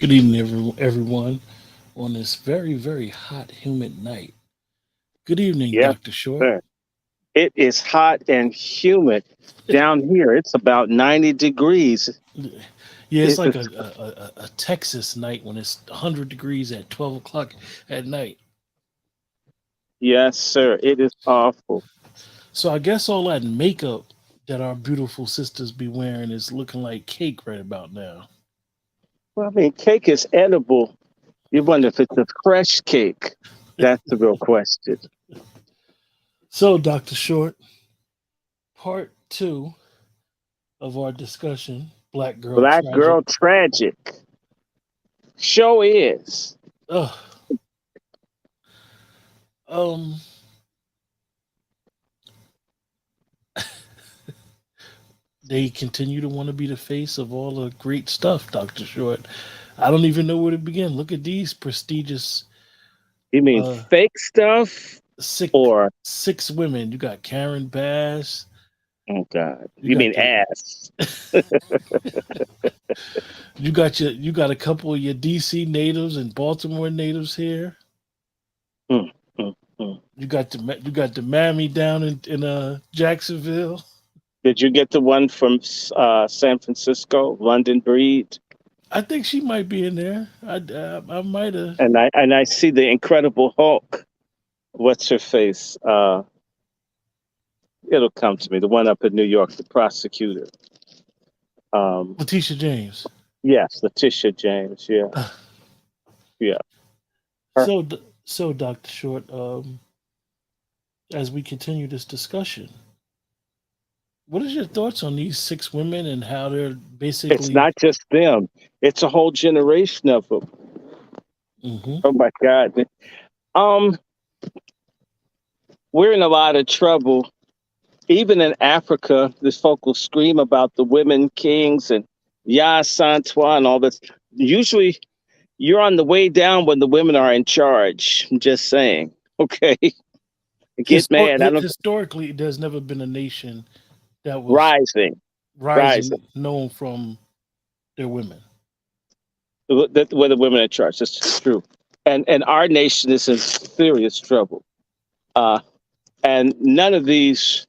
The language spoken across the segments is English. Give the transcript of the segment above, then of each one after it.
Good evening, everyone, on this very, very hot, humid night. Good evening, Yes, Dr. Short. sir. It is hot and humid down here. It's about 90 degrees. Yeah, it's It like is, a Texas night when it's 100 degrees at 12 o'clock at night. yes, sir. It is awful. So I guess all that makeup that our beautiful sisters be wearing is looking like cake right about now. Well, I mean, cake is edible. You wonder if it's a fresh cake. That's the real question. So, Dr. Short, part two of our discussion, Black Girl Black Tragic. girl tragic. Show is. Ugh. Um, they continue to want to be the face of all the great stuff, Dr. Short. I don't even know where to begin. Look at these prestigious You mean uh fake stuff six or, six women. You got Karen Bass, oh God, you you got mean the ass? you got a couple of your DC natives and Baltimore natives here. Mm, mm, mm. You got the mammy down in Jacksonville. Did you get the one from San Francisco, London Breed? I think she might be in there. I might have. And I see the Incredible Hulk. What's her face? It'll come to me. The one up in New York, the prosecutor. Um, Letitia James. yes, Letitia James. Yeah, yeah. Her. So Dr. Short, as we continue this discussion, what is your thoughts on these six women and how they're It's basically? not just them. It's a whole generation of them. Hmm. Oh my God. Um, we're in a lot of trouble. Even in Africa, this folk will scream about the women kings and Ya Santua and all this. Usually, you're on the way down when the women are in charge. I'm just saying. Okay, get mad. I don't. Historically, there's never been a nation that was Rising, rising. rising known from their women. Where the women are in charge. That's true. And our nation is in serious trouble. Uh, and none of these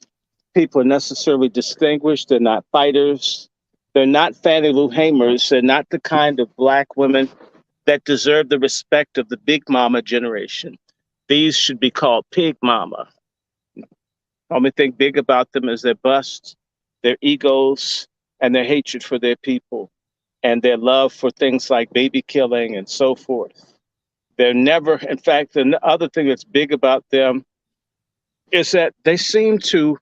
people are necessarily distinguished. They're not fighters. They're not Fannie Lou Hamers. They're not the kind of black women that deserve the respect of the big mama generation. These should be called pig mama. Only thing big about them is their bust, their egos, and their hatred for their people, and their love for things like baby killing and so forth. They're never, in fact, the other thing that's big about them is that they seem to,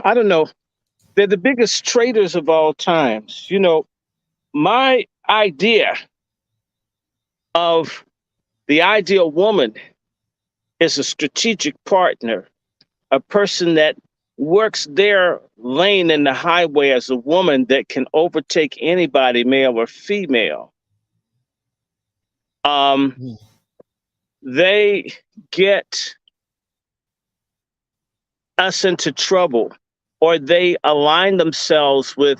I don't know, they're the biggest traitors of all times. You know, my idea of the ideal woman is a strategic partner, a person that works their lane in the highway as a woman that can overtake anybody, male or female. Um, Mm. they get us into trouble, or they align themselves with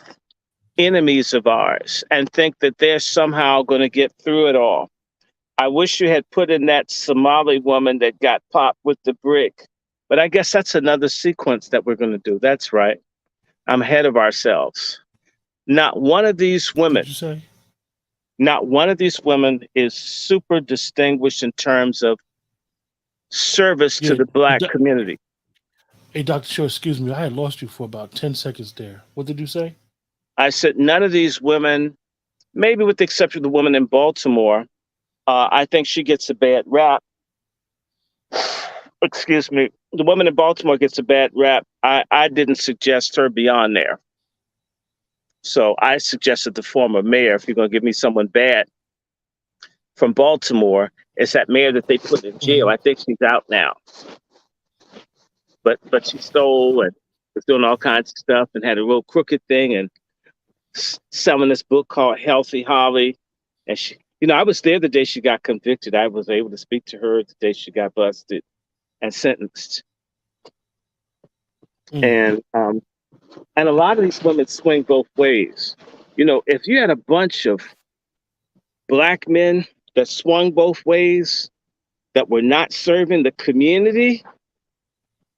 enemies of ours and think that they're somehow going to get through it all. I wish you had put in that Somali woman that got popped with the brick. But I guess that's another sequence that we're going to do. That's right. I'm ahead of ourselves. Not one of these women, What'd you say? not one of these women is super distinguished in terms of service to Yeah. the black community. Hey, Dr. Short, excuse me. I had lost you for about 10 seconds there. What did you say? I said none of these women, maybe with the exception of the woman in Baltimore, I think she gets a bad rap. Excuse me. The woman in Baltimore gets a bad rap. I didn't suggest her beyond there. So I suggested the former mayor, if you're going to give me someone bad from Baltimore, it's that mayor that they put in jail. Hmm. I think she's out now. But she stole and was doing all kinds of stuff and had a real crooked thing and selling this book called Healthy Holly. And she, I was there the day she got convicted. I was able to speak to her the day she got busted and sentenced. Mm. And a lot of these women swing both ways. If you had a bunch of Black men that swung both ways, that were not serving the community,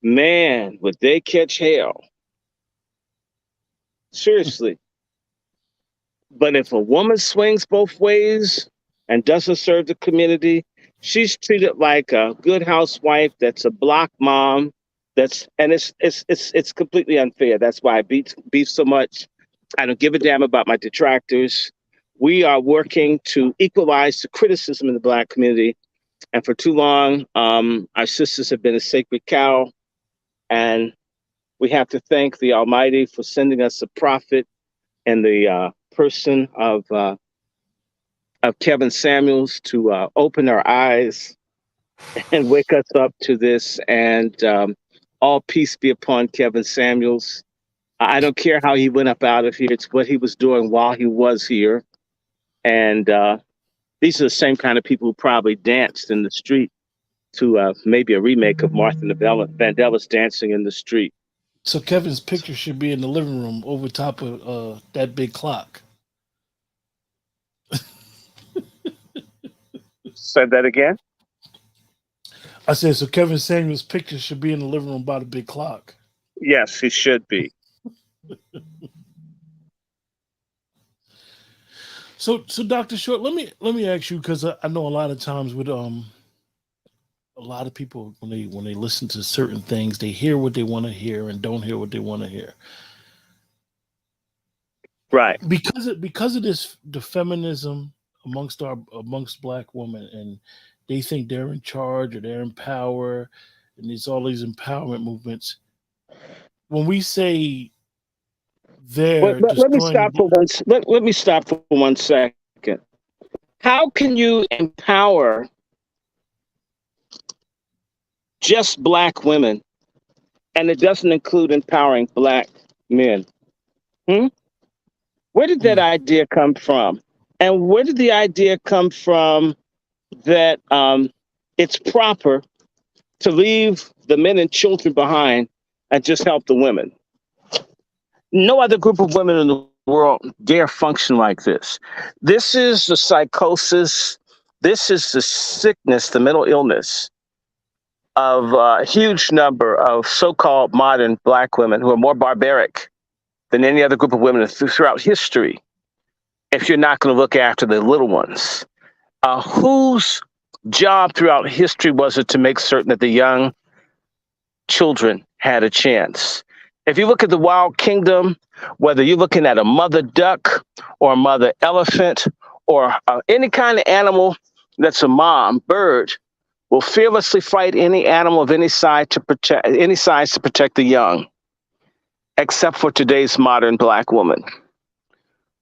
man, would they catch hell. Seriously. But if a woman swings both ways and doesn't serve the community, she's treated like a good housewife that's a block mom. It's completely unfair. That's why I beef so much. I don't give a damn about my detractors. We are working to equalize the criticism in the Black community. And for too long, our sisters have been a sacred cow. And we have to thank the Almighty for sending us a prophet in the person of Kevin Samuels to open our eyes and wake us up to this. And all peace be upon Kevin Samuels. I don't care how he went up out of here. It's what he was doing while he was here. And these are the same kind of people who probably danced in the street to maybe a remake of Martha Vandellas Dancing in the Street. So Kevin's picture should be in the living room over top of that big clock. Say that again? I said, so Kevin Samuel's picture should be in the living room by the big clock. Yes, he should be. So Dr. Short, let me ask you, because I know a lot of times with a lot of people when they listen to certain things, they hear what they want to hear and don't hear what they want to hear. Right. Because of this, the feminism amongst Black women, and they think they're in charge or they're in power, and there's all these empowerment movements. When we say let me stop for 1 second. How can you empower just Black women and it doesn't include empowering Black men? Where did that idea come from? And where did the idea come from that it's proper to leave the men and children behind and just help the women? No other group of women in the world dare function like this. This is the psychosis. This is the sickness, the mental illness of a huge number of so-called modern Black women who are more barbaric than any other group of women throughout history. If you're not going to look after the little ones, whose job throughout history was it to make certain that the young children had a chance? If you look at the wild kingdom, whether you're looking at a mother duck or a mother elephant or any kind of animal that's a mom bird, will fearlessly fight any animal of any size to protect the young, except for today's modern Black woman.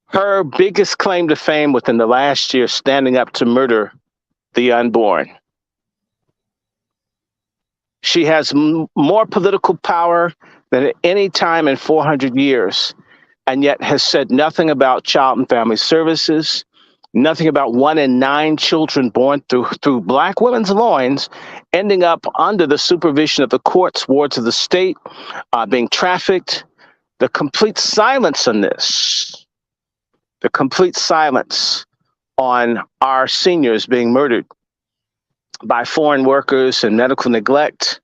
Her biggest claim to fame within the last year, standing up to murder the unborn. She has more political power than at any time in 400 years, and yet has said nothing about child and family services, nothing about 1 in 9 children born through Black women's loins ending up under the supervision of the courts, wards of the state, being trafficked. The complete silence on this, the complete silence on our seniors being murdered by foreign workers and medical neglect,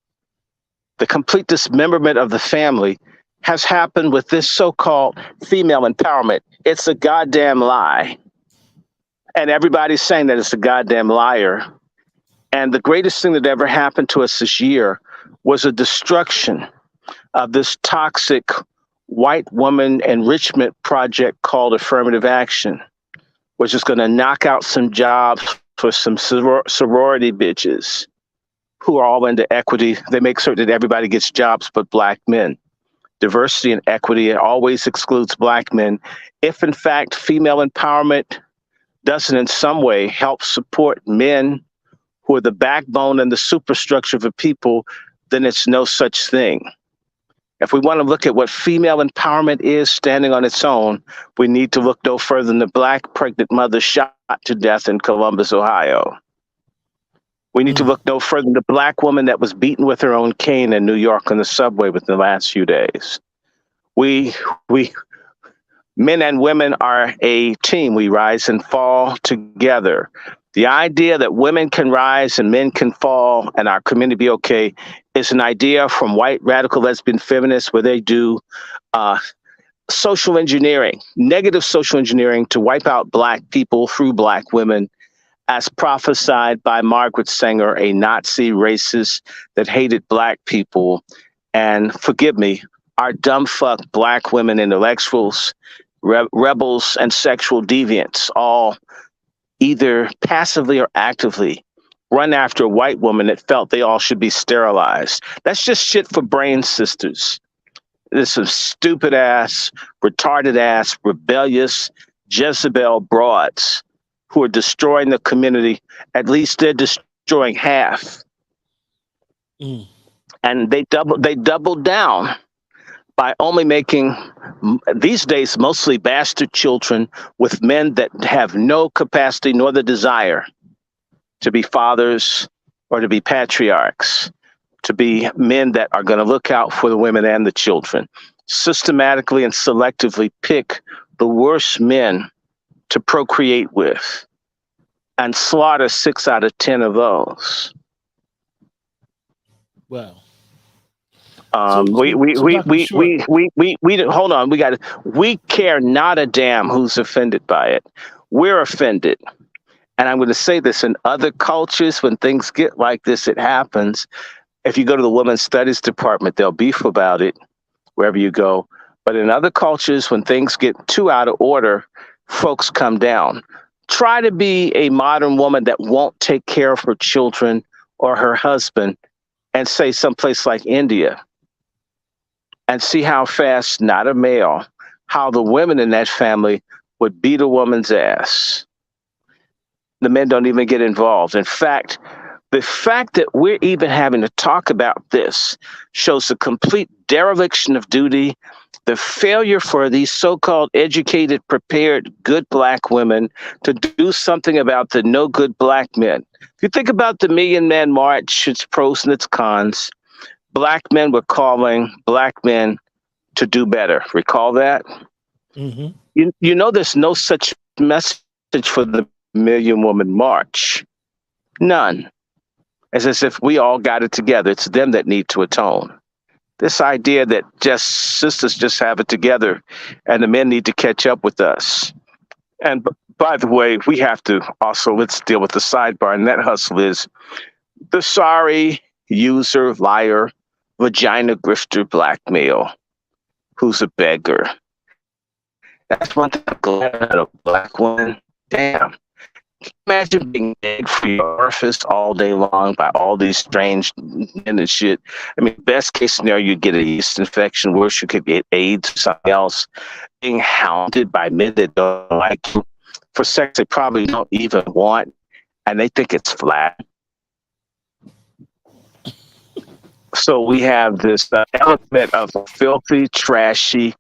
the complete dismemberment of the family has happened with this so-called female empowerment. It's a goddamn lie. And everybody's saying that it's a goddamn liar. And the greatest thing that ever happened to us this year was a destruction of this toxic white woman enrichment project called affirmative action, which is going to knock out some jobs for some sorority bitches who are all into equity. They make certain that everybody gets jobs but Black men. Diversity and equity always excludes Black men. If in fact female empowerment doesn't in some way help support men who are the backbone and the superstructure of a people, then it's no such thing. If we want to look at what female empowerment is standing on its own, we need to look no further than the Black pregnant mother shot to death in Columbus, Ohio. We need to look no further than the Black woman that was beaten with her own cane in New York on the subway within the last few days. We Men and women are a team. We rise and fall together. The idea that women can rise and men can fall and our community be okay is an idea from white radical lesbian feminists where they do social engineering, negative social engineering to wipe out Black people through Black women, as prophesied by Margaret Sanger, a Nazi racist that hated Black people. And forgive me, our dumb fuck Black women intellectuals, rebels, and sexual deviants all either passively or actively run after a white woman that felt they all should be sterilized. That's just shit for brain sisters. There's some stupid ass, retarded ass, rebellious Jezebel broads who are destroying the community. At least they're destroying half. And they doubled down by only making, these days, mostly bastard children with men that have no capacity nor the desire to be fathers or to be patriarchs, to be men that are going to look out for the women and the children. Systematically and selectively pick the worst men to procreate with and slaughter 6 out of 10 of those. Wow. We hold on. We care not a damn who's offended by it. We're offended. And I'm going to say this, in other cultures, when things get like this, it happens. If you go to the Women's Studies Department, they'll beef about it wherever you go. But in other cultures, when things get too out of order, folks come down. Try to be a modern woman that won't take care of her children or her husband, and say someplace like India, and see how fast, not a male, how the women in that family would beat a woman's ass. The men don't even get involved. In fact, the fact that we're even having to talk about this shows the complete dereliction of duty, the failure for these so-called educated, prepared, good Black women to do something about the no good Black men. If you think about the Million Man March, its pros and its cons, Black men were calling Black men to do better. Recall that? Mm-hmm. You know there's no such message for the Million Woman March. None. It's as if we all got it together. It's them that need to atone. This idea that just sisters just have it together and the men need to catch up with us. And by the way, we have to also, let's deal with the sidebar, and that hustle is the sorry user, liar, vagina grifter Black male who's a beggar. That's one thing I'm glad about a Black woman. Damn. Imagine being begged for your orifice all day long by all these strange men and shit. I mean, best case scenario, you get a yeast infection. Worse, you could get AIDS or something else. Being hounded by men that don't like you for sex they probably don't even want, and they think it's flat. So we have this element of filthy, trashy,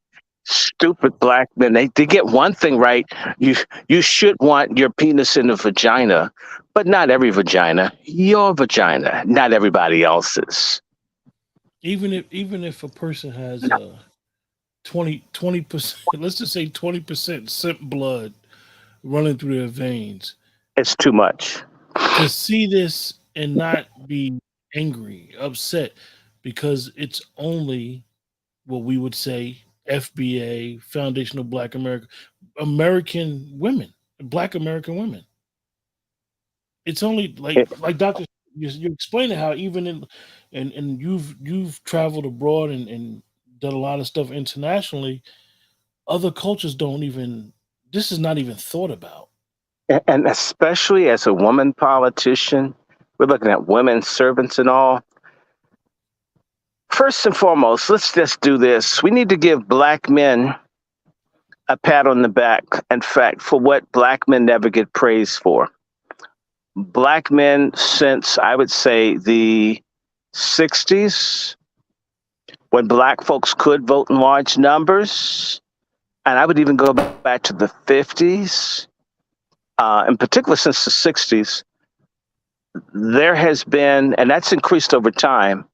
stupid Black men. They get one thing right. You should want your penis in a vagina, but not every vagina. Your vagina, not everybody else's. Even if a person has 20%, let's just say 20% simp blood running through their veins, it's too much. To see this and not be angry, upset, because it's only what we would say FBA, Foundation of Black American women, Black American women. It's only like Dr. You explained how even and you've traveled abroad and done a lot of stuff internationally. Other cultures don't even. This is not even thought about. And especially as a woman politician, we're looking at women servants and all. First and foremost, let's just do this. We need to give Black men a pat on the back, in fact, for what Black men never get praised for. Black men since, I would say, the 60s, when Black folks could vote in large numbers, and I would even go back to the 50s, in particular since the 60s, there has been, and that's increased over time,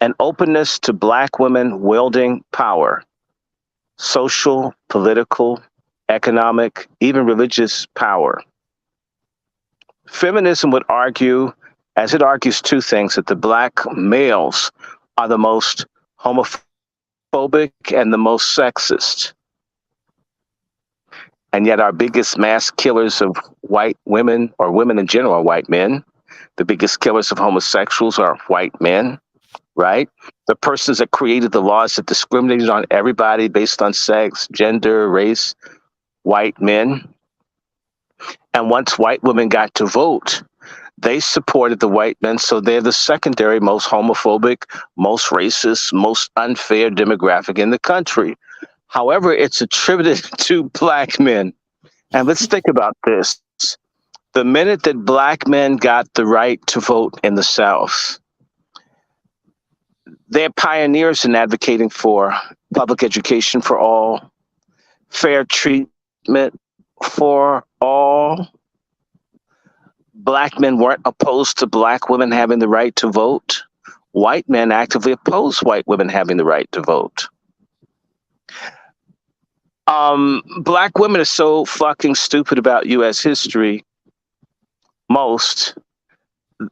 an openness to Black women wielding power, social, political, economic, even religious power. Feminism would argue, as it argues two things, that the black males are the most homophobic and the most sexist. And yet our biggest mass killers of white women, or women in general, are white men. The biggest killers of homosexuals are white men, right? The persons that created the laws that discriminated on everybody based on sex, gender, race, white men. And once white women got to vote, they supported the white men, so they're the secondary most homophobic, most racist, most unfair demographic in the country. However, it's attributed to black men. And let's think about this. The minute that black men got the right to vote in the South, they're pioneers in advocating for public education for all, fair treatment for all. Black men weren't opposed to black women having the right to vote. White men actively opposed white women having the right to vote. Black women are so fucking stupid about U.S. history. Most.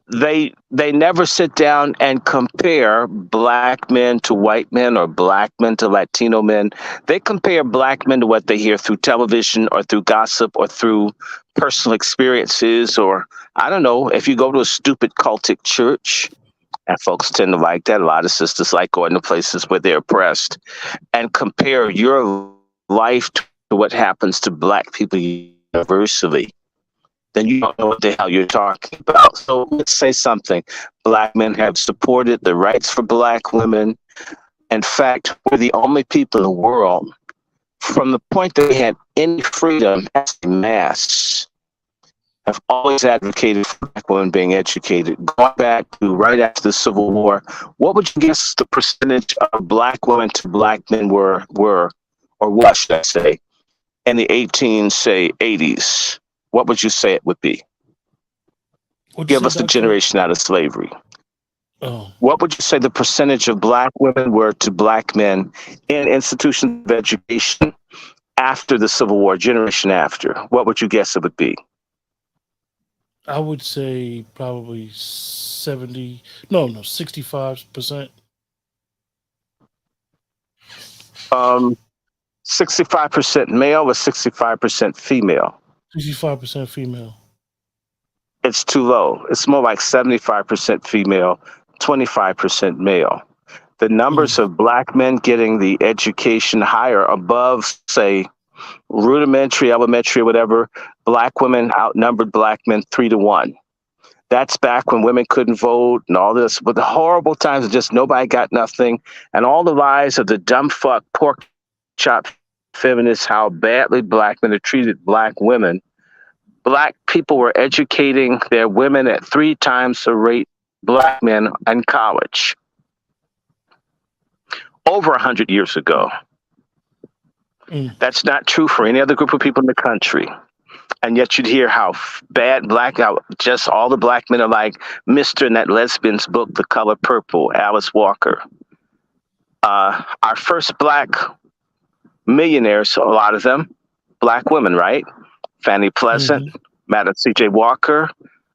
They never sit down and compare black men to white men or black men to Latino men. They compare black men to what they hear through television or through gossip or through personal experiences, or I don't know, if you go to a stupid cultic church, and folks tend to like that. A lot of sisters like going to places where they're oppressed, and compare your life to what happens to black people universally, then you don't know what the hell you're talking about. So let's say something. Black men have supported the rights for black women. In fact, we're the only people in the world, from the point that we had any freedom as a mass, have always advocated for black women being educated. Going back to right after the Civil War, what would you guess the percentage of black women to black men were, or what should I say, in the 80s? What would you say it would be? Give us the generation out of slavery. Oh. What would you say the percentage of black women were to black men in institutions of education after the Civil War, generation after? What would you guess it would be? I would say probably 65%. 65% male or 65% female? 65% female. It's too low. It's more like 75% female, 25% male. The numbers of black men getting the education higher above, say, rudimentary, elementary, whatever, black women outnumbered black men 3-1. That's back when women couldn't vote and all this, but the horrible times of just nobody got nothing, and all the lies of the dumb fuck pork chop feminists, how badly black men have treated black women. Black people were educating their women at 3 times the rate black men in college. Over 100 years ago. That's not true for any other group of people in the country. And yet you'd hear how bad just all the black men are like Mr. in that lesbian's book, The Color Purple, Alice Walker. Our first black millionaires, a lot of them, black women, right? Fannie Pleasant, Madam C.J. Walker,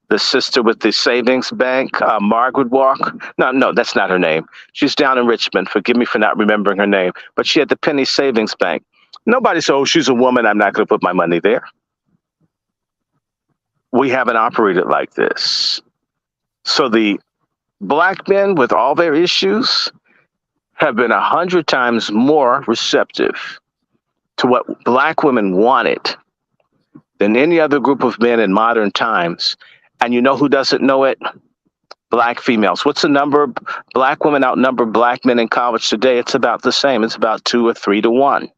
the sister with the savings bank, Margaret Walker. No, that's not her name. She's down in Richmond. Forgive me for not remembering her name. But she had the penny savings bank. Nobody said, oh, she's a woman, I'm not going to put my money there. We haven't operated like this. So the black men with all their issues have been 100 times more receptive to what black women wanted than any other group of men in modern times. And you know who doesn't know it? Black females. What's the number? Black women outnumber black men in college today. It's about the same. It's about 2 or 3-1.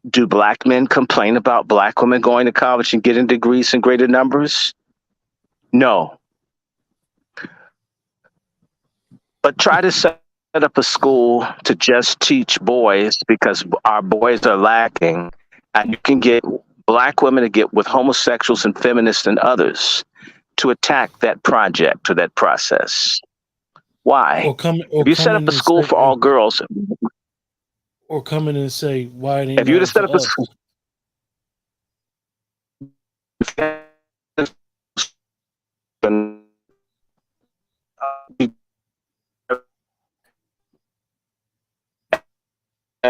Do black men complain about black women going to college and getting degrees in greater numbers? No. But try to set up a school to just teach boys, because our boys are lacking, and you can get black women to get with homosexuals and feminists and others to attack that project or that process. Why? If you set up a school for all girls, or come in and say, why? If you just set up a school,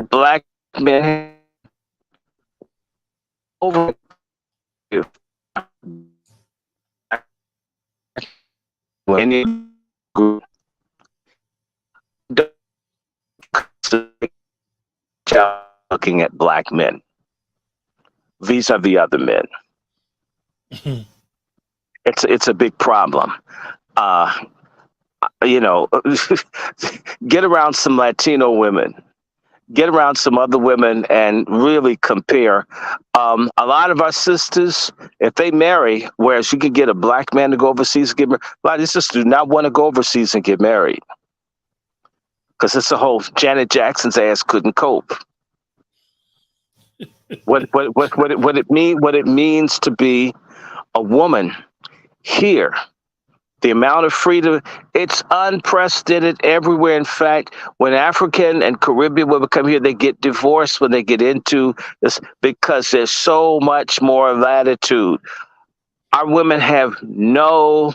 Black men over you. Any group looking at black men vis-a-vis other men. It's a big problem. You know, get around some Latino women, get around some other women and really compare. A lot of our sisters, if they marry, whereas you could get a black man to go overseas and get married, a lot of these sisters do not want to go overseas and get married. Because it's the whole Janet Jackson's ass couldn't cope. What it means to be a woman here. The amount of freedom, it's unprecedented everywhere. In fact, when African and Caribbean women come here, they get divorced when they get into this because there's so much more latitude. Our women have no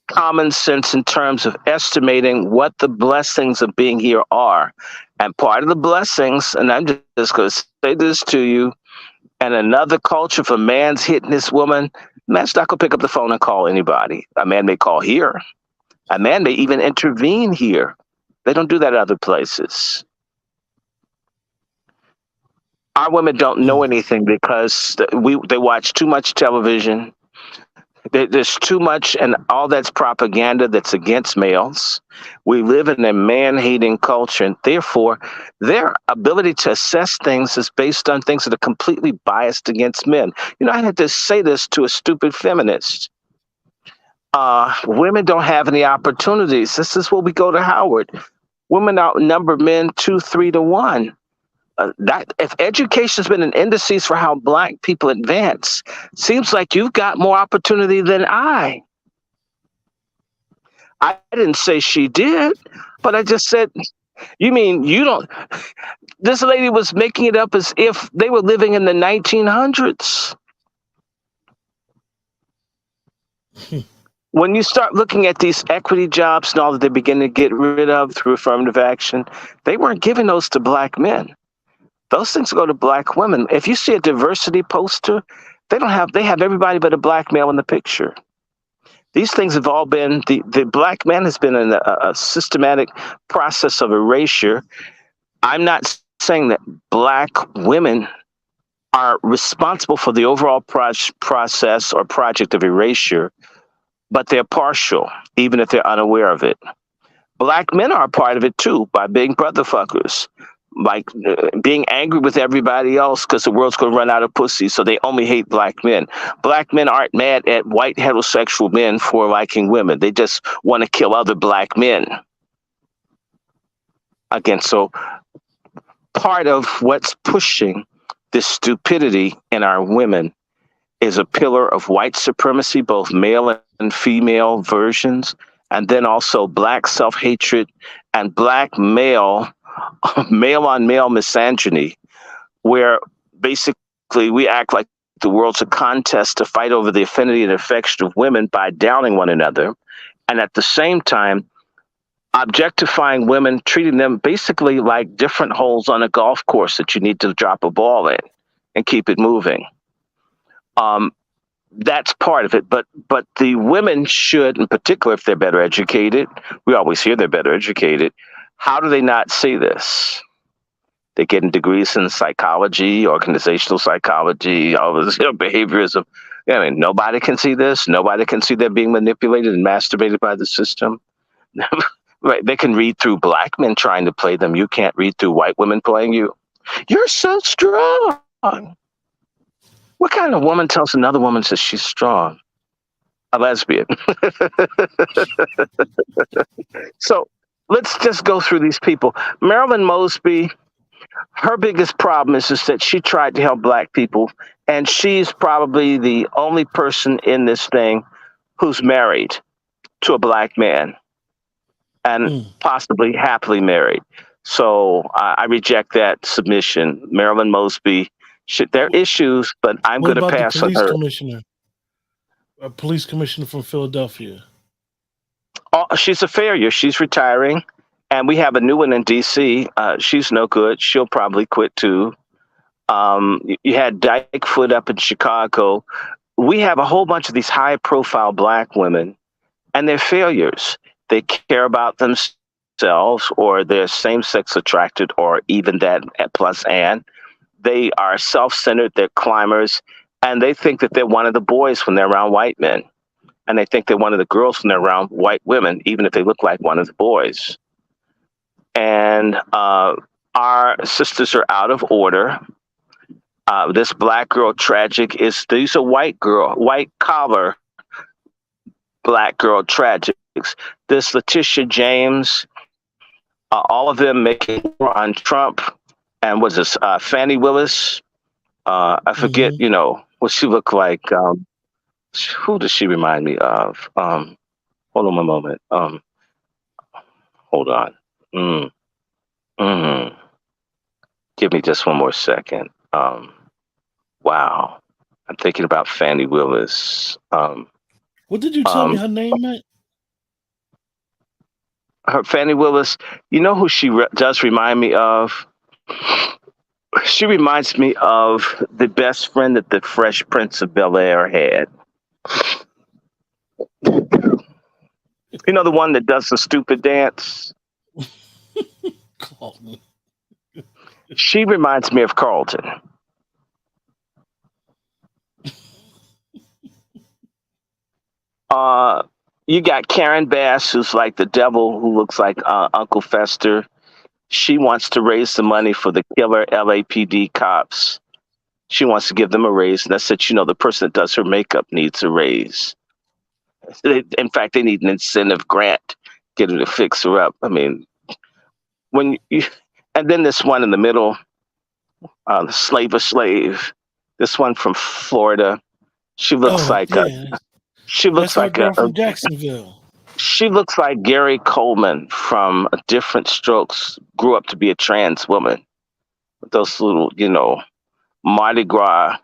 common sense in terms of estimating what the blessings of being here are. And part of the blessings, and I'm just going to say this to you, and another culture, if a man's hitting this woman, man's not going to pick up the phone and call anybody. A man may call here. A man may even intervene here. They don't do that other places. Our women don't know anything because they watch too much television. There's too much, and all that's propaganda that's against males. We live in a man-hating culture, and therefore, their ability to assess things is based on things that are completely biased against men. You know, I had to say this to a stupid feminist. Women don't have any opportunities. This is where we go to Howard. Women outnumber men 2-3 to 1. That if education has been an indices for how black people advance, seems like you've got more opportunity than I. I didn't say she did, but I just said, you mean you don't? This lady was making it up as if they were living in the 1900s. When you start looking at these equity jobs and all that they're beginning to get rid of through affirmative action, they weren't giving those to black men. Those things go to black women. If you see a diversity poster, they have everybody but a black male in the picture. These things have all been, the black man has been in a systematic process of erasure. I'm not saying that black women are responsible for the overall process or project of erasure, but they're partial, even if they're unaware of it. Black men are a part of it too, by being brotherfuckers. Like being angry with everybody else because the world's going to run out of pussy, so they only hate black men. Black men aren't mad at white heterosexual men for liking women. They just want to kill other black men. Again, so part of what's pushing this stupidity in our women is a pillar of white supremacy, both male and female versions, and then also black self-hatred and black male on male misogyny, where basically we act like the world's a contest to fight over the affinity and affection of women by downing one another, and at the same time objectifying women, treating them basically like different holes on a golf course that you need to drop a ball in and keep it moving. That's part of it, but the women should, in particular, if they're better educated, we always hear they're better educated. How do they not see this? They're getting degrees in psychology, organizational psychology, all this behaviorism. I mean, nobody can see this. Nobody can see they're being manipulated and masturbated by the system. Right? They can read through black men trying to play them. You can't read through white women playing you. You're so strong. What kind of woman tells another woman that she's strong? A lesbian. So let's just go through these people. Marilyn Mosby, her biggest problem is that she tried to help black people, and she's probably the only person in this thing who's married to a black man and possibly happily married. So I reject that submission. Marilyn Mosby There are issues, but I'm What going to about the pass on police her. commissioner? A police commissioner from Philadelphia. Oh, she's a failure. She's retiring. And we have a new one in D.C. She's no good. She'll probably quit too. You had Dykefoot up in Chicago. We have a whole bunch of these high-profile Black women, and they're failures. They care about themselves, or they're same-sex attracted, or even that plus and. They are self-centered. They're climbers, and they think that they're one of the boys when they're around white men. And they think they're one of the girls when they're around white women, even if they look like one of the boys. And our sisters are out of order. This Black girl tragic these are white collar Black girl tragics. This Letitia James, all of them making war on Trump. And was this Fannie Willis? I forget, what she looked like. Who does she remind me of? Hold on one moment. Hold on. Give me just one more second. Wow. I'm thinking about Fannie Willis. What did you tell me her name meant? Her Fannie Willis, you know who she does remind me of? She reminds me of the best friend that the Fresh Prince of Bel-Air had. You know, the one that does the stupid dance? Carlton. She reminds me of Carlton. You got Karen Bass, who's like the devil, who looks like Uncle Fester. She wants to raise the money for the killer LAPD cops. She wants to give them a raise. And I said, the person that does her makeup needs a raise. In fact, they need an incentive grant, get her to fix her up. I mean, and then this one in the middle, Slave. This one from Florida. She looks she looks That's our like girl from Jacksonville. She looks like Gary Coleman from Different Strokes, grew up to be a trans woman. With those little, Mardi Gras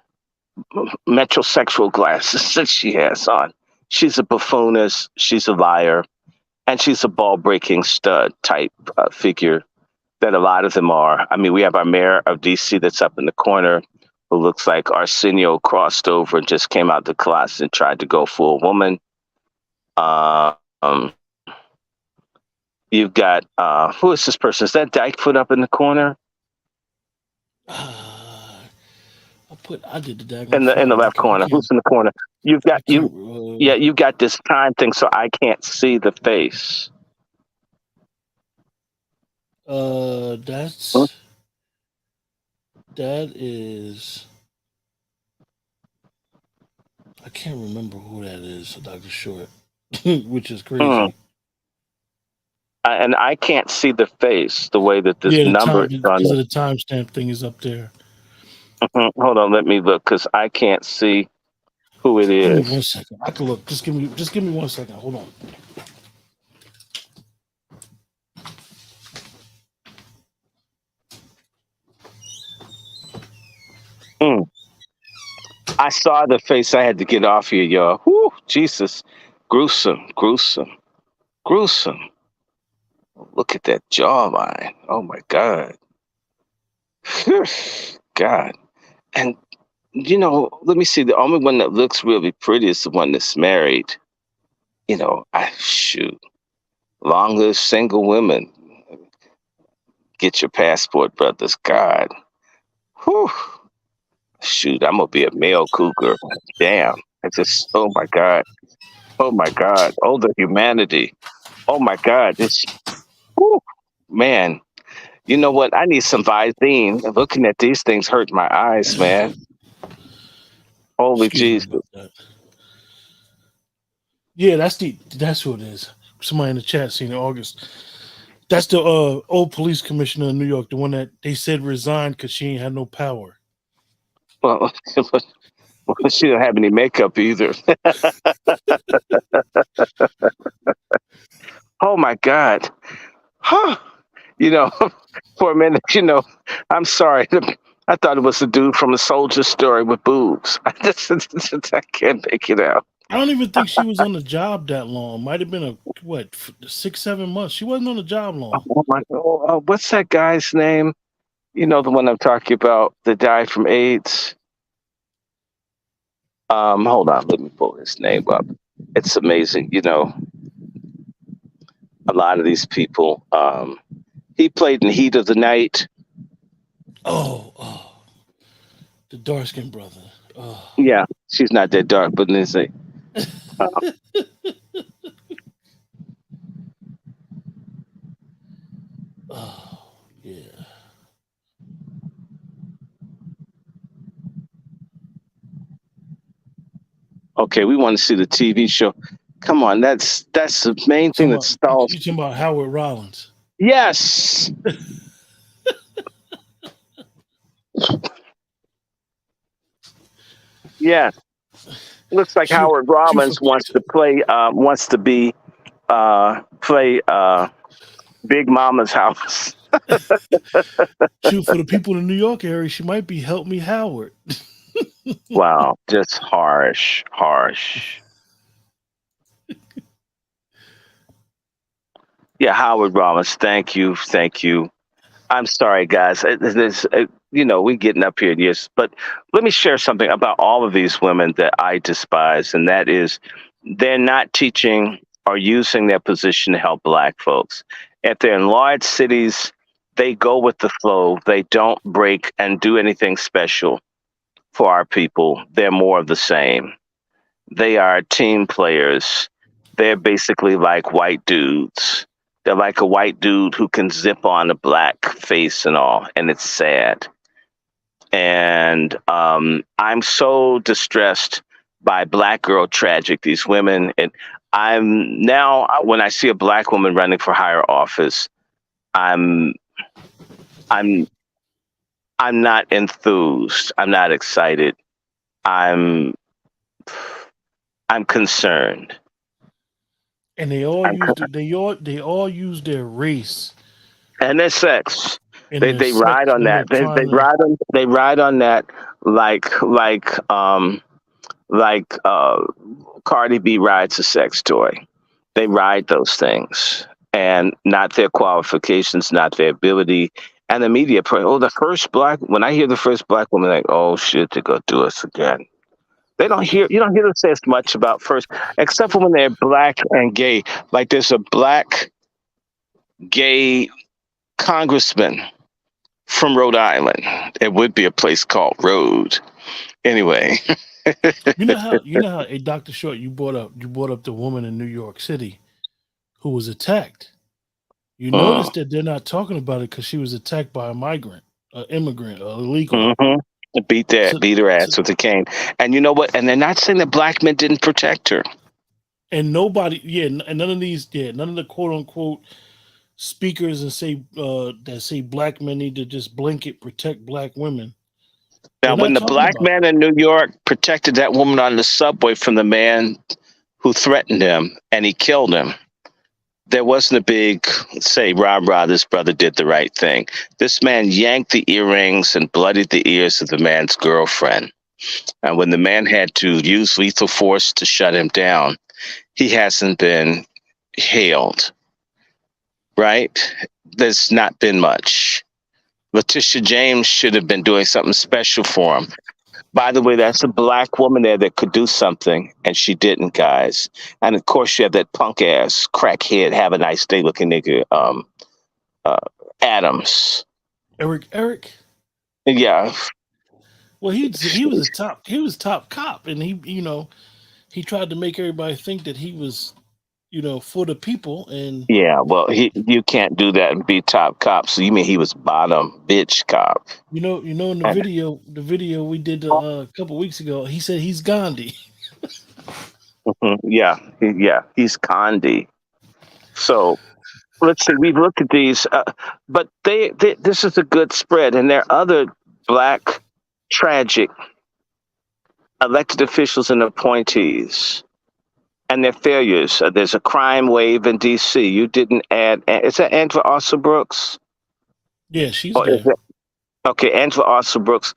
metrosexual glasses that she has on. She's a buffoonist, she's a liar, and she's a ball-breaking stud type figure that a lot of them are. I mean, we have our mayor of D.C. that's up in the corner who looks like Arsenio crossed over and just came out the closet and tried to go full woman. You've got, who is this person? Is that Dykefoot up in the corner? I did the daggone in the left corner. Who's in the corner? You've got you've got this time thing, so I can't see the face. That is, I can't remember who that is, Dr. Short, which is crazy. And I can't see the face the way that this number is on. Because of the timestamp thing is up there. Hold on, let me look because I can't see who it is. Give me 1 second. I can look. Just give me 1 second. Hold on. I saw the face. I had to get off here, y'all. Whew, Jesus. Gruesome. Look at that jawline. Oh, my God. God. And, let me see. The only one that looks really pretty is the one that's married. Long live single women. Get your passport, brothers. God. Whew. Shoot, I'm going to be a male cougar. Damn. Oh, my God. Oh, the humanity. Oh, my God. Man. You know what? I need some Visine. Looking at these things hurt my eyes, man. Holy Jesus. Yeah, that's who it is. Somebody in the chat seen in August. That's the old police commissioner in New York, the one that they said resigned because she ain't had no power. Well, she don't have any makeup either. Oh my God. Huh. For a minute, I'm sorry. I thought it was the dude from A Soldier Story with boobs. I can't make it out. I don't even think she was on the job that long. Might have been 6-7 months. She wasn't on the job long. What's that guy's name? You know the one I'm talking about that died from AIDS. Hold on, let me pull his name up. It's amazing, you know. A lot of these people. He played in Heat of the Night. Oh, the dark skinned brother. Oh. Yeah, she's not that dark, but let's say. Oh, yeah. Okay, we want to see the TV show. Come on, that's the main thing that stalls. You talking about Howard Rollins? Yes. Yeah. Looks like Howard Rollins wants to play Big Mama's house. Shoot, for the people in the New York area, she might be Help Me Howard. Wow, just harsh. Yeah, Howard Rollins, thank you. I'm sorry, guys. We're getting up here in years, but let me share something about all of these women that I despise, and that is they're not teaching or using their position to help Black folks. If they're in large cities, they go with the flow. They don't break and do anything special for our people. They're more of the same. They are team players. They're basically like white dudes. They're like a white dude who can zip on a Black face and all, and it's sad. And I'm so distressed by Black girl tragic, these women. And I'm now, when I see a Black woman running for higher office, I'm not enthused. I'm not excited. I'm concerned. And they all use their race and their sex. They ride on that. They ride on that like Cardi B rides a sex toy. They ride those things, and not their qualifications, not their ability. And the media, when I hear the first Black woman, like, oh shit, they're gonna do us again. You don't hear them say as much about first, except for when they're Black and gay. Like there's a Black gay congressman from Rhode Island. It would be a place called Rhode. Anyway. you know how hey, Dr. Short, you brought up the woman in New York City who was attacked. You notice that they're not talking about it because she was attacked by a migrant, an immigrant, illegal. Mm-hmm. Beat her ass with a cane. And you know what? And they're not saying that Black men didn't protect her. And nobody, and none of the quote unquote speakers that say Black men need to just blanket protect Black women. Now, when the Black man in New York protected that woman on the subway from the man who threatened him and he killed him, there wasn't a big, say, rah, this brother did the right thing. This man yanked the earrings and bloodied the ears of the man's girlfriend. And when the man had to use lethal force to shut him down, he hasn't been hailed, right? There's not been much. Letitia James should have been doing something special for him. By the way, that's a Black woman there that could do something, and she didn't, guys. And of course, you have that punk ass crackhead, have a nice day looking nigga, Adams. Eric. Yeah. Well, he was top cop, and he tried to make everybody think that he was, for the people. And yeah, well, you can't do that and be top cop. So you mean he was bottom bitch cop? In the video we did a couple weeks ago, he said he's Gandhi. Yeah, he's Gandhi. So let's see. We've looked at these, but this is a good spread, and there are other Black tragic elected officials and appointees. And their failures. There's a crime wave in D.C. You didn't add. Is that Andrew Brooks? Yeah, she's there. Okay, Angela Austin Brooks.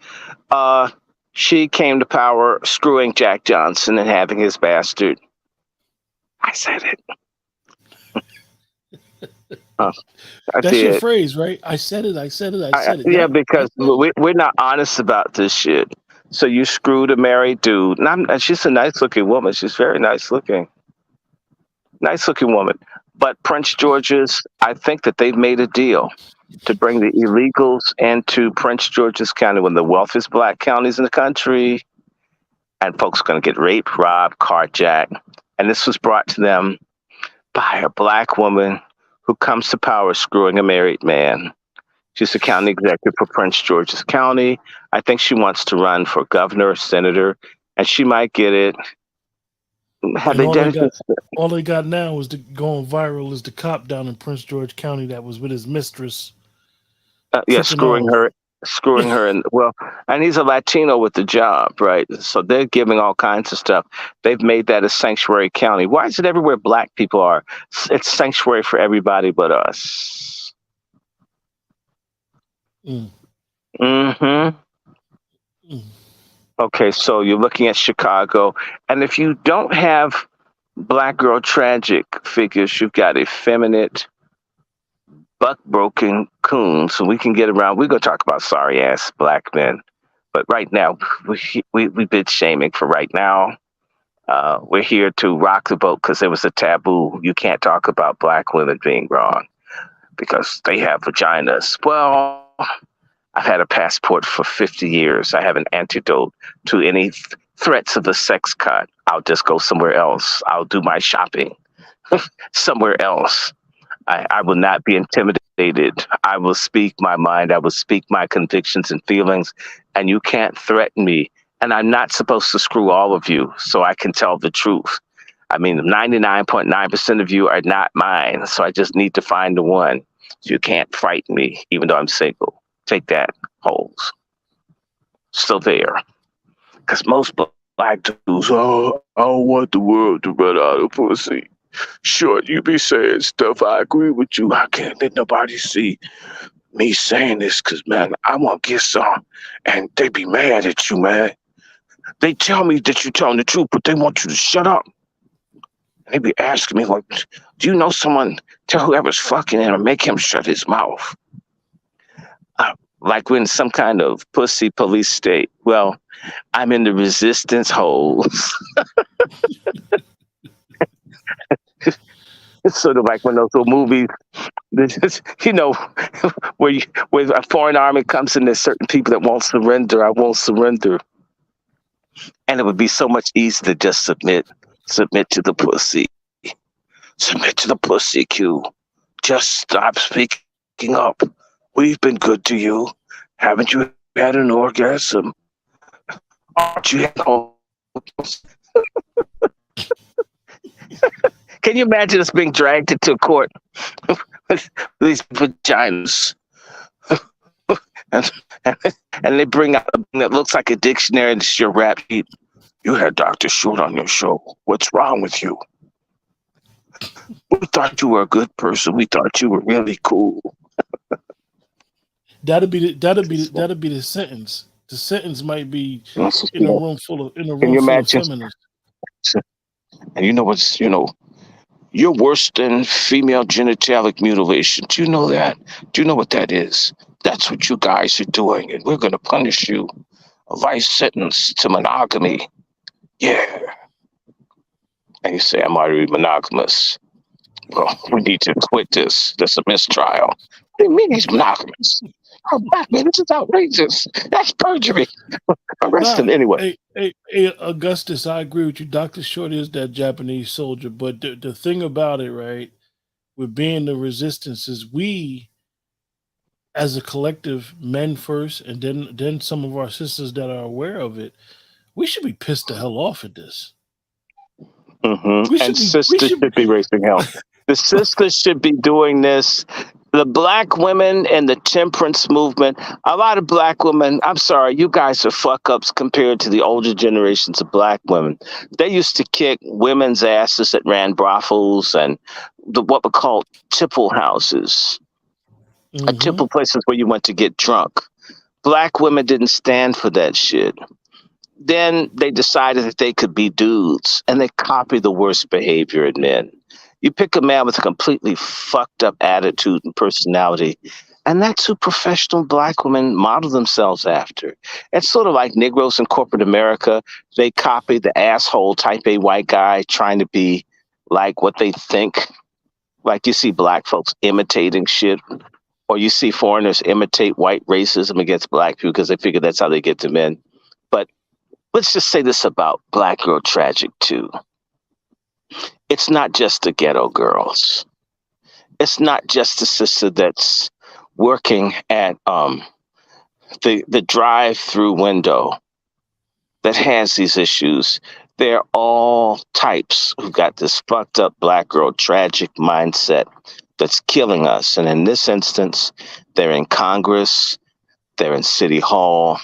She came to power screwing Jack Johnson and having his bastard. I said it. I That's did. your phrase, right? I said it. I said it. I said it. Yeah, Yep. because we're not honest about this shit. So you screwed a married dude. And she's a nice looking woman. She's very nice looking. Nice looking woman. But Prince George's, I think that they've made a deal to bring the illegals into Prince George's County, one of the wealthiest black counties in the country. And folks are going to get raped, robbed, carjacked. And this was brought to them by a black woman who comes to power screwing a married man. She's the county executive for Prince George's County. I think she wants to run for governor or senator, and she might get it. All they got now is going viral is the cop down in Prince George County that was with his mistress. Screwing her, and and he's a Latino with the job, right? So they're giving all kinds of stuff. They've made that a sanctuary county. Why is it everywhere black people are? It's sanctuary for everybody but us. Okay, so you're looking at Chicago, and if you don't have black girl tragic figures, you've got effeminate, buck-broken coons. So we can get around. We're going to talk about sorry-ass black men, but right now, we've been shaming for right now. We're here to rock the boat because there was a taboo. You can't talk about black women being wrong because they have vaginas. Well, I've had a passport for 50 years. I have an antidote to any threats of a sex cut. I'll just go somewhere else. I'll do my shopping somewhere else. I will not be intimidated. I will speak my mind. I will speak my convictions and feelings, and you can't threaten me. And I'm not supposed to screw all of you, so I can tell the truth. I mean, 99.9% of you are not mine, so I just need to find the one. So you can't frighten me, even though I'm single. Take that, holes. Still there. Because most black dudes, I don't want the world to run out of pussy. Sure, you be saying stuff. I agree with you. I can't let nobody see me saying this because, man, I want to get some. And they be mad at you, man. They tell me that you're telling the truth, but they want you to shut up. And they be asking me, like, do you know someone? Tell whoever's fucking him or make him shut his mouth. Like we're in some kind of pussy police state. Well, I'm in the resistance holes. It's sort of like one of those little movies, where a foreign army comes in, there's certain people that won't surrender. I won't surrender. And it would be so much easier to just submit to the pussy. Submit to the pussy, Q. Just stop speaking up. We've been good to you. Haven't you had an orgasm? Aren't you? Can you imagine us being dragged into a court with these vaginas? and they bring out something that looks like a dictionary and it's your rap sheet. You had Dr. Short on your show. What's wrong with you? We thought you were a good person. We thought you were really cool. That'll be the sentence. The sentence might be in a room full of feminists. And you know what's you're worse than female genitalic mutilation. Do you know that? Do you know what that is? That's what you guys are doing, and we're going to punish you. A life sentence to monogamy. Yeah. And you say, I'm already monogamous. Well, we need to quit this. There's a mistrial. What do you mean he's monogamous? Oh, black man, this is outrageous. That's perjury. Arrest him anyway. Hey, Augustus, I agree with you. Dr. Short is that Japanese soldier. But the thing about it, right, with being the resistance is we, as a collective, men first, and then some of our sisters that are aware of it, we should be pissed the hell off at this. Mm-hmm. Sisters should be raising hell. The sisters should be doing this. The black women and the temperance movement, a lot of black women, I'm sorry, you guys are fuck-ups compared to the older generations of black women. They used to kick women's asses that ran brothels and what were called tipple houses. Mm-hmm. Tipple places where you went to get drunk. Black women didn't stand for that shit. Then they decided that they could be dudes, and they copy the worst behavior in men. You pick a man with a completely fucked up attitude and personality, and that's who professional Black women model themselves after. It's sort of like Negroes in corporate America. They copy the asshole type A white guy trying to be like what they think. Like you see Black folks imitating shit, or you see foreigners imitate white racism against Black people because they figure that's how they get to men. But let's just say this about Black Girl Tragic too. It's not just the ghetto girls. It's not just the sister that's working at the drive-through window that has these issues. They're all types who got this fucked up Black girl tragic mindset that's killing us. And in this instance, they're in Congress, they're in City Hall,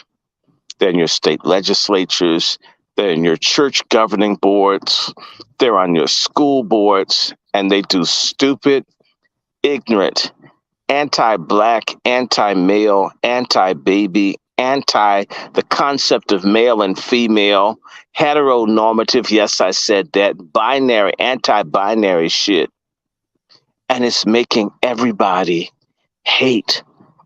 they're in your state legislatures, they're in your church governing boards, they're on your school boards, and they do stupid, ignorant, anti-Black, anti-male, anti-baby, anti the concept of male and female, heteronormative, yes, I said that, binary, anti-binary shit. And it's making everybody hate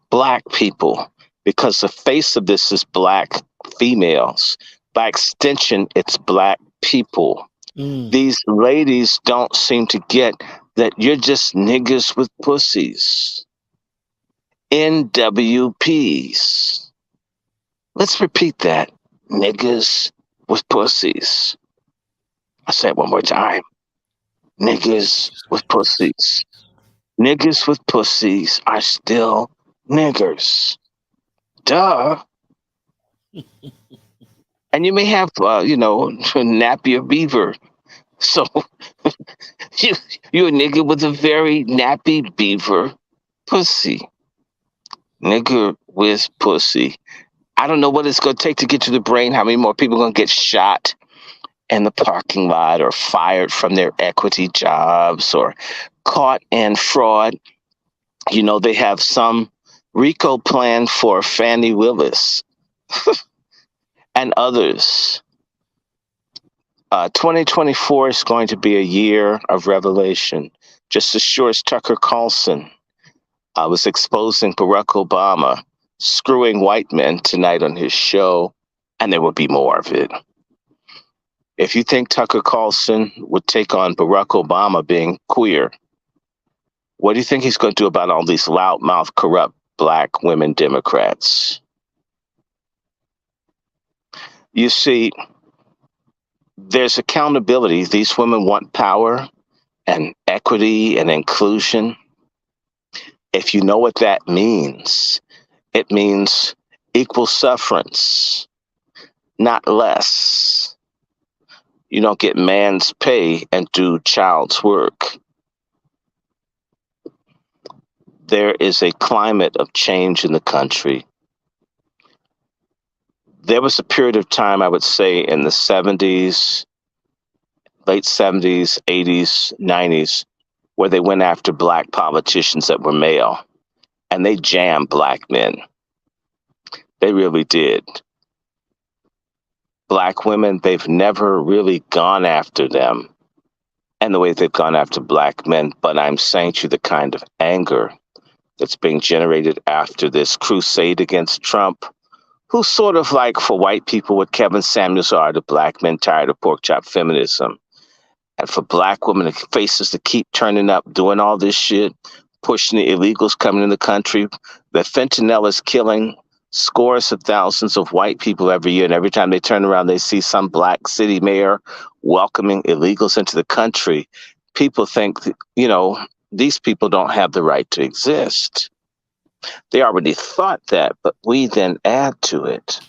Black people because the face of this is Black females. By extension, it's Black people. These ladies don't seem to get that you're just niggas with pussies. NWPs. Let's repeat that. Niggas with pussies. I'll say it one more time. Niggas with pussies. Niggas with pussies are still niggers. Duh. And you may have, nappy or beaver. So you're a nigga with a very nappy beaver pussy. Nigger with pussy. I don't know what it's going to take to get to the brain. How many more people are going to get shot in the parking lot or fired from their equity jobs or caught in fraud. You know, they have some RICO plan for Fannie Willis and others. 2024 is going to be a year of revelation. Just as sure as Tucker Carlson was exposing Barack Obama screwing white men tonight on his show, and there will be more of it. If you think Tucker Carlson would take on Barack Obama being queer, what do you think he's going to do about all these loudmouth, corrupt Black women Democrats? You see, there's accountability. These women want power and equity and inclusion. If you know what that means, it means equal sufferance, not less. You don't get man's pay and do child's work. There is a climate of change in the country. There was a period of time, I would say, in the 70s, late 70s, 80s, 90s, where they went after Black politicians that were male, and they jammed Black men. They really did. Black women, they've never really gone after them and the way they've gone after Black men, but I'm saying to you the kind of anger that's being generated after this crusade against Trump, who's sort of like for white people what Kevin Samuels are to Black men tired of pork chop feminism. And for Black women, the faces to keep turning up, doing all this shit, pushing the illegals coming in the country. The fentanyl is killing scores of thousands of white people every year. And every time they turn around, they see some Black city mayor welcoming illegals into the country. People think, these people don't have the right to exist. They already thought that, but we then add to it.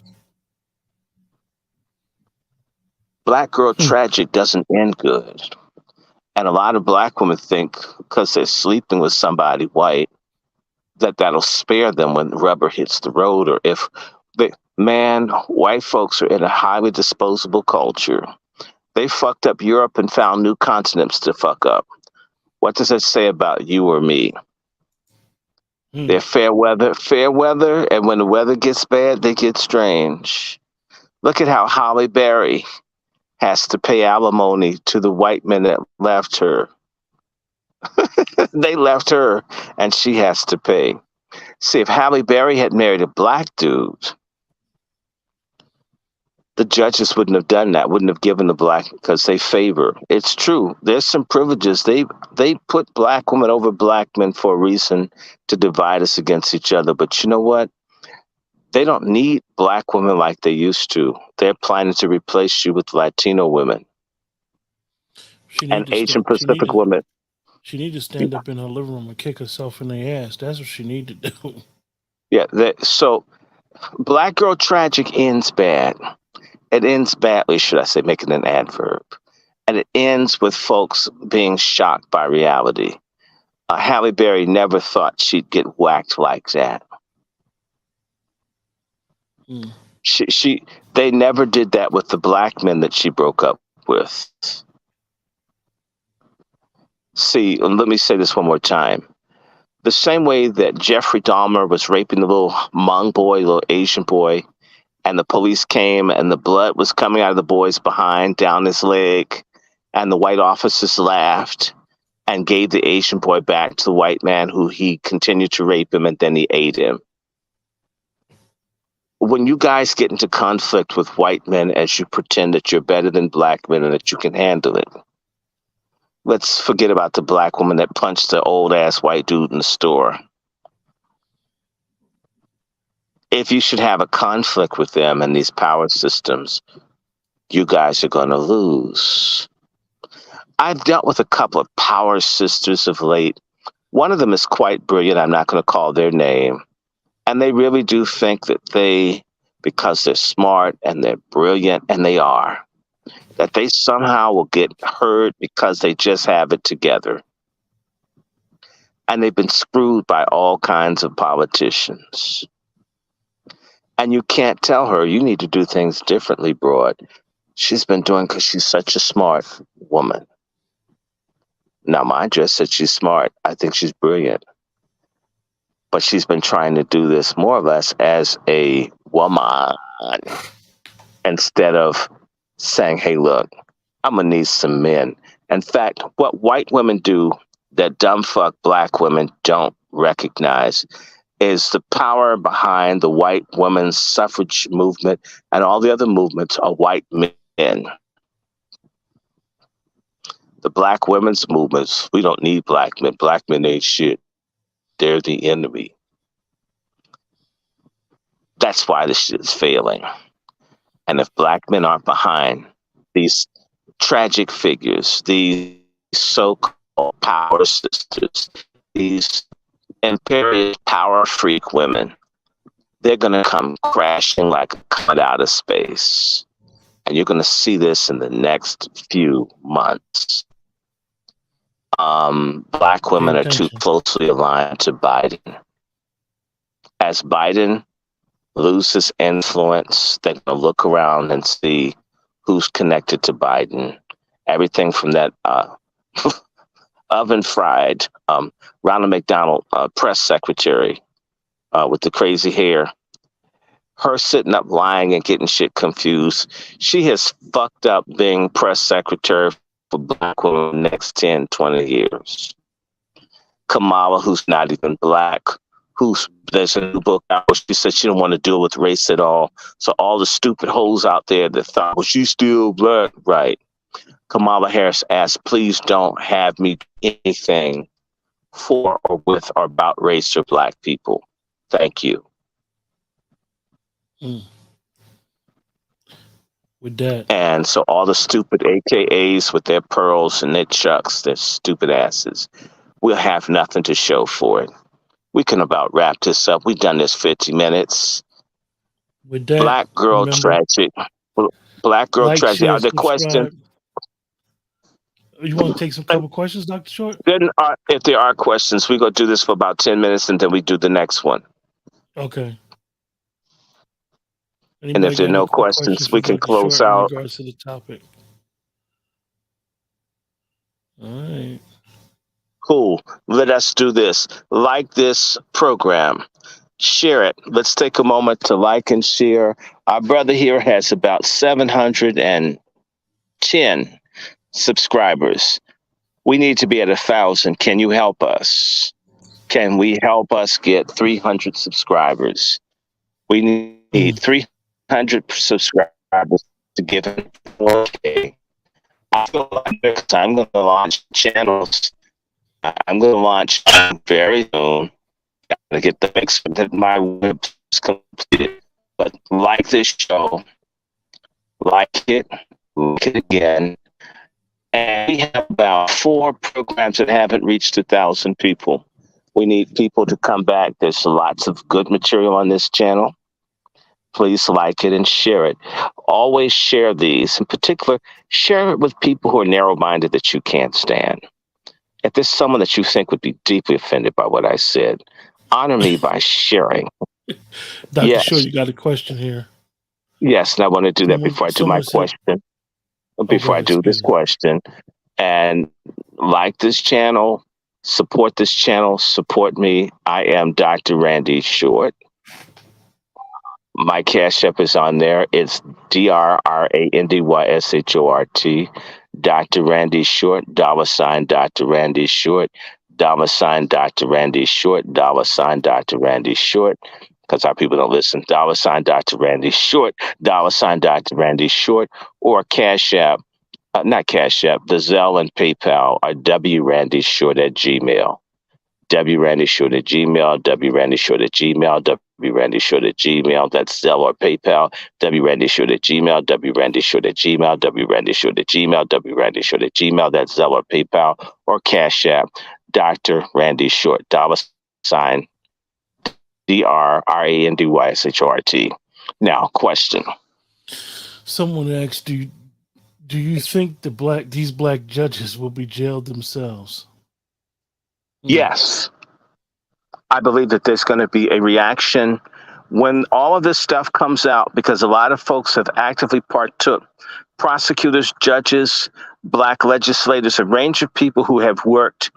Black girl tragic doesn't end good. And a lot of Black women think because they're sleeping with somebody white, that'll spare them when the rubber hits the road. Or if white folks are in a highly disposable culture. They fucked up Europe and found new continents to fuck up. What does that say about you or me? They're fair weather, and when the weather gets bad, they get strange. Look at how Holly Berry has to pay alimony to the white men that left her. They left her, and she has to pay. See, if Halle Berry had married a black dude, the judges wouldn't have done that, wouldn't have given the black, because they favor. It's true. There's some privileges. They put black women over black men for a reason, to divide us against each other. But you know what? They don't need black women like they used to. They're planning to replace you with Latino women and Asian Pacific women. She need to stand up in her living room and kick herself in the ass. That's what she need to do. Yeah. So Black Girl Tragic ends bad. It ends badly, should I say, making an adverb. And it ends with folks being shocked by reality. Halle Berry never thought she'd get whacked like that. Mm. They never did that with the black men that she broke up with. See, let me say this one more time. The same way that Jeffrey Dahmer was raping the little Hmong boy, little Asian boy, and the police came and the blood was coming out of the boy's behind down his leg, and the white officers laughed and gave the Asian boy back to the white man, who he continued to rape him, and then he ate him. When you guys get into conflict with white men as you pretend that you're better than black men and that you can handle it, let's forget about the black woman that punched the old ass white dude in the store. If you should have a conflict with them and these power systems, you guys are going to lose. I've dealt with a couple of power sisters of late. One of them is quite brilliant. I'm not going to call their name. And they really do think that because they're smart and they're brilliant, and they are, that they somehow will get heard because they just have it together. And they've been screwed by all kinds of politicians. And you can't tell her, you need to do things differently, broad. She's been doing because she's such a smart woman. Now, mind you, I said she's smart. I think she's brilliant. But she's been trying to do this more or less as a woman, instead of saying, hey, look, I'm going to need some men. In fact, what white women do that dumb fuck black women don't recognize is the power behind the white women's suffrage movement and all the other movements are white men. The black women's movements, we don't need black men. Black men ain't shit. They're the enemy. That's why this shit is failing. And if black men aren't behind these tragic figures, these so-called power sisters, these imperious power freak women, they're going to come crashing like a comet out of space. And you're going to see this in the next few months. Black women are too closely aligned to Biden. As Biden loses influence, they're going to look around and see who's connected to Biden. Everything from that oven-fried Ronald McDonald press secretary with the crazy hair, her sitting up lying and getting shit confused. She has fucked up being press secretary for black women the next 10, 20 years. Kamala, who's not even black, there's a new book out where she said she didn't want to deal with race at all. So all the stupid hoes out there that thought, well, she's still black, right? Kamala Harris asked, please don't have me do anything for or with or about race or black people. Thank you. With that. And so all the stupid AKAs with their pearls and their chucks, their stupid asses, we'll have nothing to show for it. We can about wrap this up. We've done this 50 minutes. With that, Black Girl Tragic. Black Girl Tragic. Are there questions? You want to take some couple questions, Dr. Short? Then, if there are questions, we're going to do this for about 10 minutes and then we do the next one. Okay. And if there are no questions, we can close out. In regards to the topic. All right. Cool. Let us do this. Like this program. Share it. Let's take a moment to like and share. Our brother here has about 710 subscribers. We need to be at 1,000. Can you help us? Can we help us get 300 subscribers? We need 300 subscribers to get 4K. I'm going to launch channels. I'm going to launch very soon. To get the mix that my web is completed. But like this show, like it again. And we have about 4 programs that haven't reached 1,000 people. We need people to come back. There's lots of good material on this channel. Please like it and share it. Always share these. In particular, share it with people who are narrow-minded that you can't stand. If there's someone that you think would be deeply offended by what I said, honor me by sharing. Dr. Yes. Show, you got a question here. Yes, and I want to do that before I do my question. Before I do this question. And like this channel, support this channel, support me. I am Dr. Randy Short. My Cash App is on there. It's DrRandyShort. Dr. Randy Short, $ Dr. Randy Short, $ Dr. Randy Short, $ Dr. Randy Short, because our people don't listen. $ Dr. Randy Short, $ Dr. Randy Short, or Cash App, not Cash App, the Zelle and PayPal are WRandyShort@gmail. WRandyShort@gmail, WRandyShort@gmail, WRandyShort@gmail. That's Zelle or PayPal. WRandyShort@gmail, WRandyShort@gmail, WRandyShort@gmail, WRandyShort@gmail. That's Zelle or PayPal, or Cash App. Dr. Randy Short, $ DrRandyShort. Now, question. Someone asked, do you think these black judges will be jailed themselves? Yes. I believe that there's going to be a reaction when all of this stuff comes out, because a lot of folks have actively partook. Prosecutors, judges, black legislators, a range of people who have worked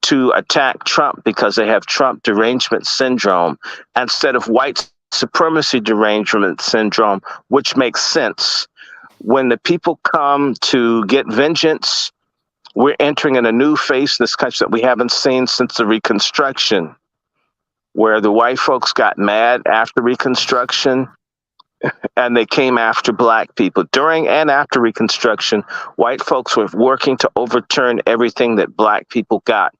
to attack Trump because they have Trump derangement syndrome instead of white supremacy derangement syndrome, which makes sense. When the people come to get vengeance, we're entering in a new phase in this country that we haven't seen since the Reconstruction, where the white folks got mad after Reconstruction and they came after black people. During and after Reconstruction, white folks were working to overturn everything that black people got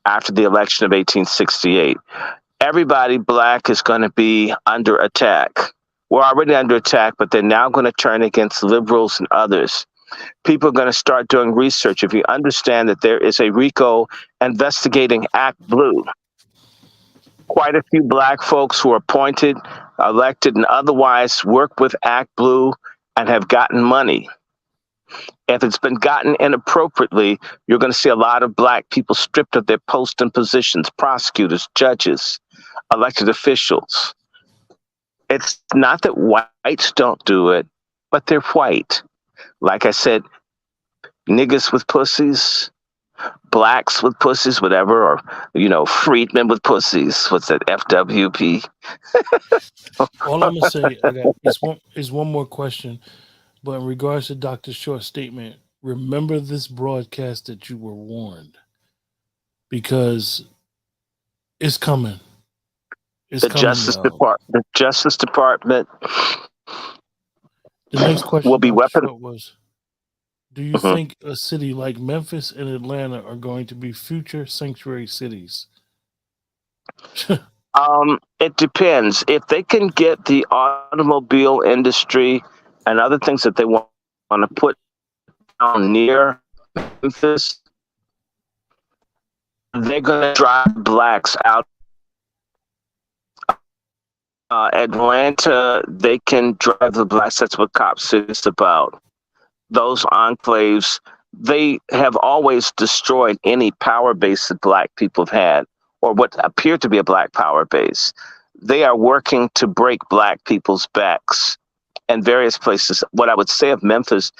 after the election of 1868. Everybody black is going to be under attack. We're already under attack, but they're now going to turn against liberals and others. People are going to start doing research. If you understand that there is a RICO investigating Act Blue, quite a few black folks who are appointed, elected, and otherwise work with Act Blue and have gotten money. If it's been gotten inappropriately, you're going to see a lot of black people stripped of their posts and positions, prosecutors, judges, elected officials. It's not that whites don't do it, but they're white. Like I said, niggas with pussies, blacks with pussies, whatever, or, freedmen with pussies. What's that, FWP? All I'm going to say is one more question. But in regards to Dr. Short's statement, remember this broadcast that you were warned, because it's coming. The Justice Department. The next question will be was, do you think a city like Memphis and Atlanta are going to be future sanctuary cities? It depends. If they can get the automobile industry and other things that they want to put down near Memphis, they're going to drive blacks out. Atlanta, they can drive the blacks. That's what Cop City is about. Those enclaves, they have always destroyed any power base that black people have had, or what appeared to be a black power base. They are working to break black people's backs in various places. What I would say of Memphis,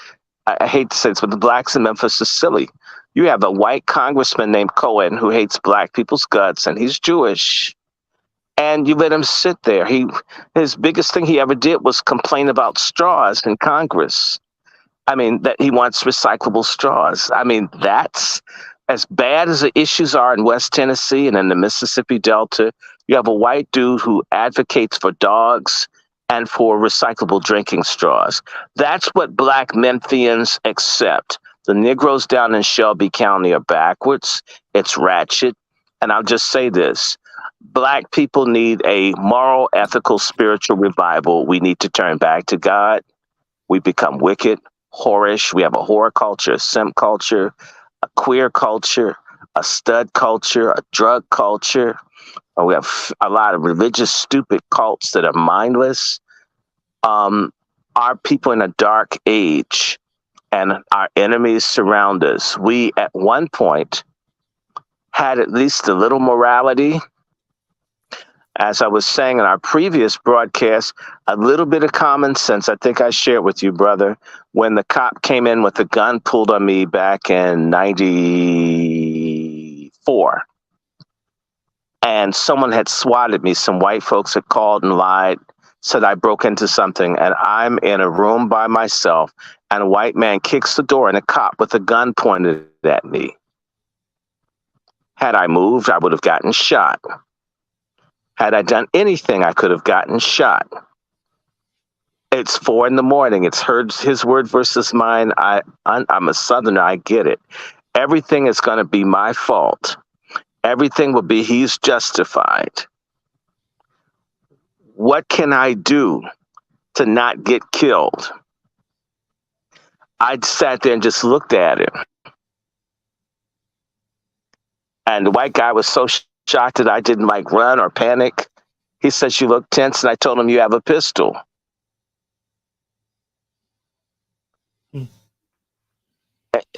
I hate to say this, but the blacks in Memphis are silly. You have a white congressman named Cohen who hates black people's guts, and he's Jewish. And you let him sit there. His biggest thing he ever did was complain about straws in Congress. I mean, that he wants recyclable straws. I mean, that's as bad as the issues are in West Tennessee and in the Mississippi Delta. You have a white dude who advocates for dogs and for recyclable drinking straws. That's what black Memphians accept. The Negroes down in Shelby County are backwards. It's ratchet. And I'll just say this. Black people need a moral, ethical, spiritual revival. We need to turn back to God. We become wicked, whorish. We have a whore culture, a simp culture, a queer culture, a stud culture, a drug culture. We have a lot of religious, stupid cults that are mindless. Our people in a dark age, and our enemies surround us. We, at one point, had at least a little morality. As I was saying in our previous broadcast, a little bit of common sense. I think I shared with you, brother, when the cop came in with a gun pulled on me back in 94. And someone had swatted me. Some white folks had called and lied, said I broke into something. And I'm in a room by myself, and a white man kicks the door, and a cop with a gun pointed at me. Had I moved, I would have gotten shot. Had I done anything, I could have gotten shot. It's 4 a.m. It's his word versus mine. I'm a Southerner. I get it. Everything is going to be my fault. Everything will be he's justified. What can I do to not get killed? I sat there and just looked at him. And the white guy was so shocked that I didn't run or panic. He says, "You look tense." And I told him, "You have a pistol." He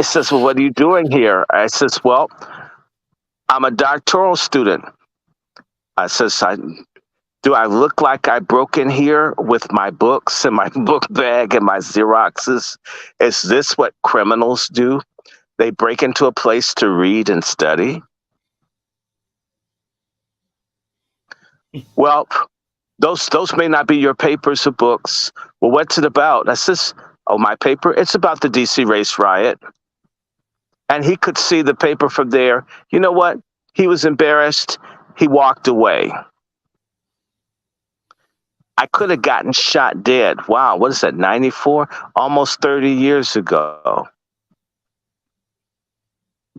says, "Well, what are you doing here?" I says, "Well, I'm a doctoral student." I says, "Do I look like I broke in here with my books and my book bag and my Xeroxes? Is this what criminals do? They break into a place to read and study?" "Well, those may not be your papers or books." "Well, what's it about?" I says, "Oh, my paper? It's about the DC race riot." And he could see the paper from there. You know what? He was embarrassed. He walked away. I could have gotten shot dead. Wow, what is that, 94? Almost 30 years ago.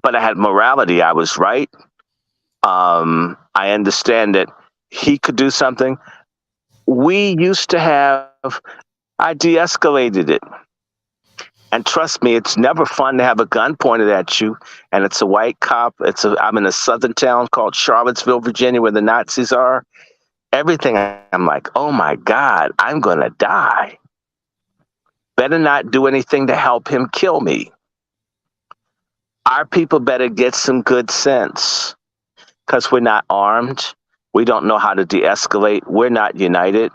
But I had morality. I was right. I understand that he could do something. We used to I de-escalated it. And trust me, it's never fun to have a gun pointed at you. And it's a white cop. I'm in a southern town called Charlottesville, Virginia, where the Nazis are. Everything, I'm like, oh my God, I'm going to die. Better not do anything to help him kill me. Our people better get some good sense, because we're not armed. We don't know how to de-escalate. We're not united.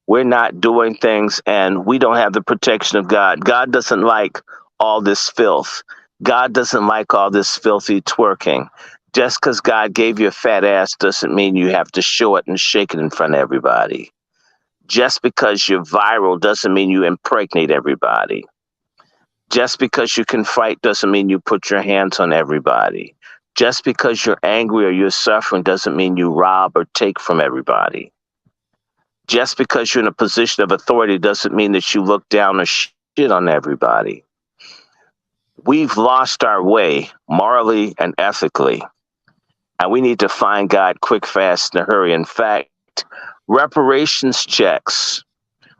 We're not doing things, and we don't have the protection of God. God doesn't like all this filth. God doesn't like all this filthy twerking. Just because God gave you a fat ass doesn't mean you have to show it and shake it in front of everybody. Just because you're viral doesn't mean you impregnate everybody. Just because you can fight doesn't mean you put your hands on everybody. Just because you're angry or you're suffering doesn't mean you rob or take from everybody. Just because you're in a position of authority doesn't mean that you look down or shit on everybody. We've lost our way morally and ethically, and we need to find God quick, fast, in a hurry. In fact, reparations checks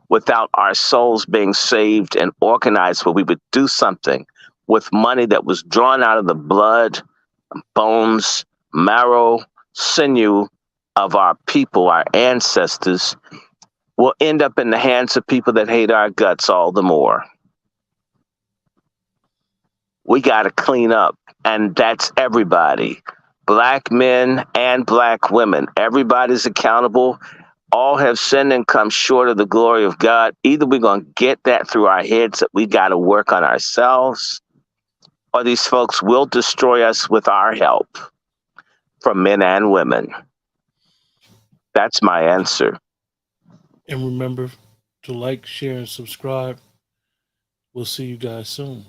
without our souls being saved and organized where we would do something with money that was drawn out of the blood, bones, marrow, sinew of our people, our ancestors, will end up in the hands of people that hate our guts all the more. We got to clean up, and that's everybody. Black men and black women. Everybody's accountable. All have sinned and come short of the glory of God. Either we're going to get that through our heads that we got to work on ourselves, or these folks will destroy us with our help, from men and women. That's my answer. And remember to like, share, and subscribe. We'll see you guys soon.